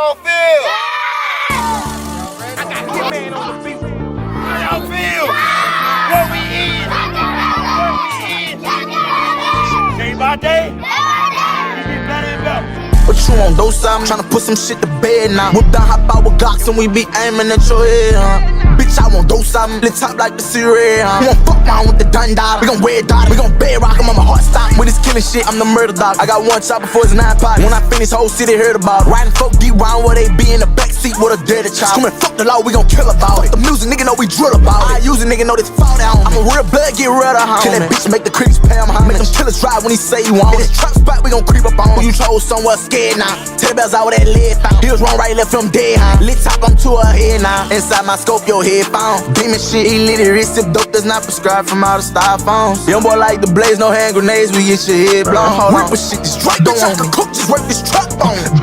y'all feel? I got Hitman on the beat. How y'all feel? What we eat? Day by day? We be better and better. What you on, those something? Tryna put some shit to bed now. Whip down, hop out with Glocks and we be aiming at your head, huh? Bitch, I want those something. Lit top like the Syria, huh? We gon' fuck around with the dun dog. We gon' wear dot. We gon' bed rock him on my heart stop. With this killing shit, I'm the murder dog. I got one chopper for his 9 pockets. When I finish, whole city heard about it. Riding folk deep round where they be in the backseat with a dirty child. Screaming, fuck the law, we gon' kill about it. The music, nigga know we drill about it. I use a nigga know this fall down. I'm a real blood, get rid of home. Kill that bitch, make the creeps pay him home. Make them killers drive when he say he want it. In this trap spot, we gon' creep up on. You chose somewhere scared now. Bells out with that lead found. He was wrong, right, left from dead, huh? Lit top, I'm to her head now. Inside my scope, your head found. Demon shit, illiterate, sip dope that's not prescribed from out of styrofoams. Young boy like the blaze, no hand grenades, we get your head blown. Rip with shit, this Drake don't want me. Cook, just work this truck on.